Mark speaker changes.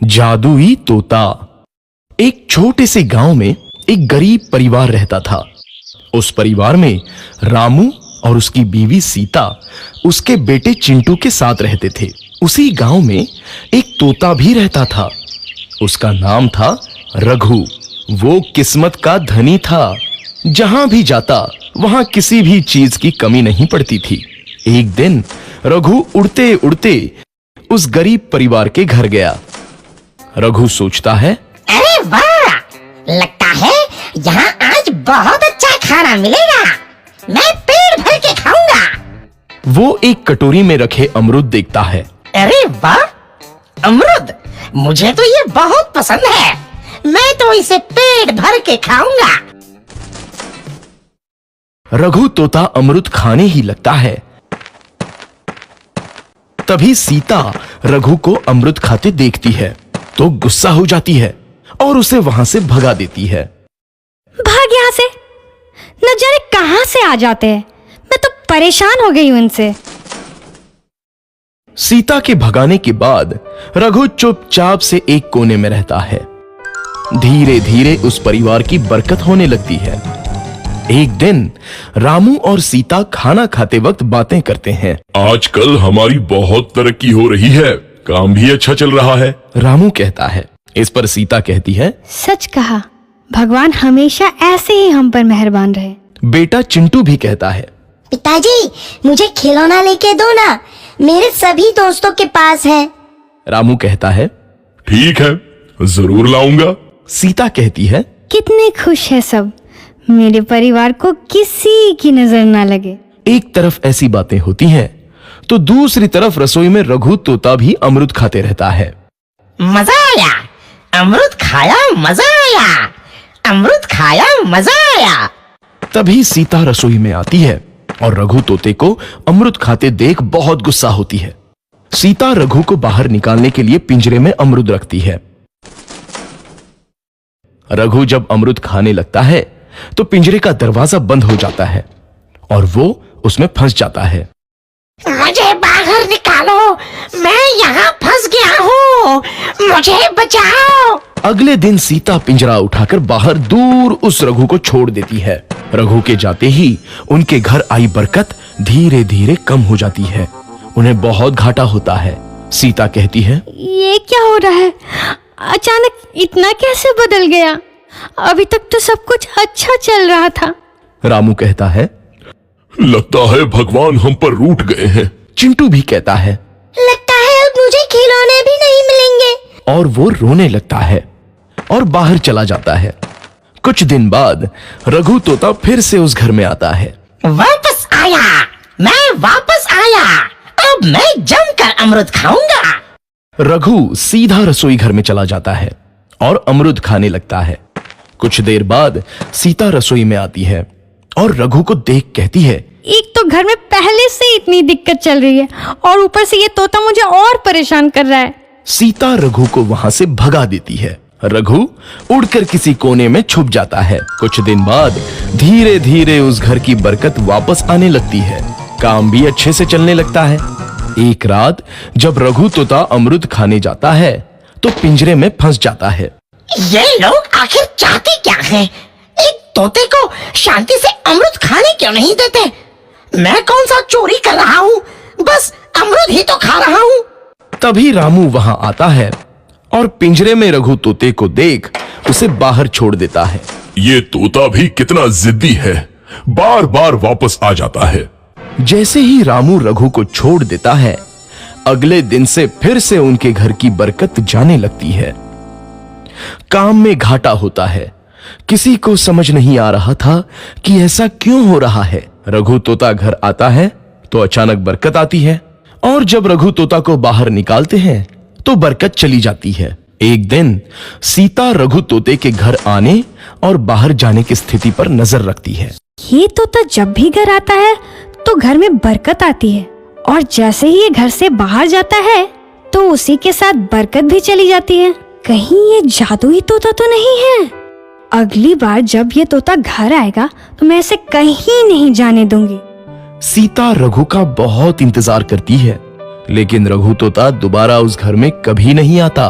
Speaker 1: जादुई तोता। एक छोटे से गांव में एक गरीब परिवार रहता था। उस परिवार में रामू और उसकी बीवी सीता उसके बेटे चिंटू के साथ रहते थे। उसी गांव में एक तोता भी रहता था। उसका नाम था रघु। वो किस्मत का धनी था। जहां भी जाता वहां किसी भी चीज की कमी नहीं पड़ती थी। एक दिन रघु उड़ते उड़ते उस गरीब परिवार के घर गया। रघु सोचता है,
Speaker 2: अरे वाह, लगता है यहाँ आज बहुत अच्छा खाना मिलेगा। मैं पेट भर के खाऊंगा।
Speaker 1: वो एक कटोरी में रखे अमरूद देखता है।
Speaker 2: अरे वाह, अमरूद, मुझे तो ये बहुत पसंद है। मैं तो इसे पेट भर के खाऊंगा।
Speaker 1: रघु तोता अमरूद खाने ही लगता है। तभी सीता रघु को अमरूद खाते देखती है तो गुस्सा हो जाती है और उसे वहां से भगा देती है।
Speaker 3: भाग यहाँ से, न जाने कहां से आ जाते हैं। मैं तो परेशान हो गई हूं इनसे।
Speaker 1: सीता के भगाने के बाद रघु चुपचाप से एक कोने में रहता है। धीरे धीरे उस परिवार की बरकत होने लगती है। एक दिन रामू और सीता खाना खाते वक्त बातें करते हैं।
Speaker 4: आजकल हमारी बहुत तरक्की हो रही है, काम भी अच्छा चल रहा है।
Speaker 1: रामू कहता है। इस पर सीता कहती है,
Speaker 3: सच कहा, भगवान हमेशा ऐसे ही हम पर मेहरबान रहे।
Speaker 1: बेटा चिंटू भी कहता है,
Speaker 2: पिताजी, मुझे खिलौना लेके दो ना, मेरे सभी दोस्तों के पास है।
Speaker 1: रामू कहता है,
Speaker 4: ठीक है, जरूर लाऊंगा।
Speaker 1: सीता कहती है,
Speaker 3: कितने खुश है सब, मेरे परिवार को किसी की नजर ना लगे।
Speaker 1: एक तरफ ऐसी बातें होती हैं तो दूसरी तरफ रसोई में रघु तोता भी अमरूद खाते रहता है।
Speaker 2: मजा आया, अमरूद खाया, मजा आया, अमरूद खाया, मजा आया।
Speaker 1: तभी सीता रसोई में आती है और रघु तोते को अमरूद खाते देख बहुत गुस्सा होती है। सीता रघु को बाहर निकालने के लिए पिंजरे में अमरूद रखती है। रघु जब अमरूद खाने लगता है तो पिंजरे का दरवाजा बंद हो जाता है और वो उसमें फंस जाता है।
Speaker 2: मुझे बाहर निकालो, मैं यहाँ फंस गया हूँ, मुझे बचाओ।
Speaker 1: अगले दिन सीता पिंजरा उठाकर बाहर दूर उस रघु को छोड़ देती है। रघु के जाते ही उनके घर आई बरकत धीरे धीरे कम हो जाती है। उन्हें बहुत घाटा होता है। सीता कहती है,
Speaker 3: ये क्या हो रहा है? अचानक इतना कैसे बदल गया? अभी तक तो सब कुछ अच्छा चल रहा था।
Speaker 1: रामू कहता है,
Speaker 4: लगता है भगवान हम पर रूठ गए हैं।
Speaker 1: चिंटू भी कहता है,
Speaker 2: लगता है अब मुझे खिलौने भी नहीं मिलेंगे।
Speaker 1: और वो रोने लगता है और बाहर चला जाता है। कुछ दिन बाद रघु तोता फिर से उस घर में आता है।
Speaker 2: वापस आया, मैं वापस आया, अब मैं जमकर अमरूद खाऊंगा।
Speaker 1: रघु सीधा रसोई घर में चला जाता है और अमरूद खाने लगता है। कुछ देर बाद सीता रसोई में आती है और रघु को देख कहती है,
Speaker 3: एक तो घर में पहले से इतनी दिक्कत चल रही है और ऊपर से ये तोता मुझे और परेशान कर रहा है।
Speaker 1: सीता रघु को वहां से भगा देती है। रघु उड़कर किसी कोने में छुप जाता है। कुछ दिन बाद धीरे धीरे उस घर की बरकत वापस आने लगती है। काम भी अच्छे से चलने लगता है। एक रात जब रघु तोता अमरूद खाने जाता है तो पिंजरे में फंस जाता है।
Speaker 2: ये लोग आखिर चाहते क्या हैं? एक तोते को शांति से अमरूद खाने क्यों नहीं देते? मैं कौन सा चोरी कर रहा हूँ? बस अमरूद ही तो खा रहा हूँ।
Speaker 1: तभी रामू वहां आता है और पिंजरे में रघु तोते को देख उसे बाहर छोड़ देता है।
Speaker 4: ये तोता भी कितना जिद्दी है, बार बार वापस आ जाता है।
Speaker 1: जैसे ही रामू रघु को छोड़ देता है, अगले दिन से फिर से उनके घर की बरकत जाने लगती है। काम में घाटा होता है। किसी को समझ नहीं आ रहा था कि ऐसा क्यों हो रहा है। रघु तोता घर आता है तो अचानक बरकत आती है और जब रघु तोता को बाहर निकालते हैं तो बरकत चली जाती है। एक दिन सीता रघु तोते के घर आने और बाहर जाने की स्थिति पर नजर रखती है।
Speaker 3: ये तोता जब भी घर आता है तो घर में बरकत आती है और जैसे ही ये घर से बाहर जाता है तो उसी के साथ बरकत भी चली जाती है। कहीं ये जादुई तोता तो नहीं है? अगली बार जब ये तोता घर आएगा तो मैं इसे कहीं नहीं जाने दूंगी।
Speaker 1: सीता रघु का बहुत इंतजार करती है लेकिन रघु तोता दोबारा उस घर में कभी नहीं आता।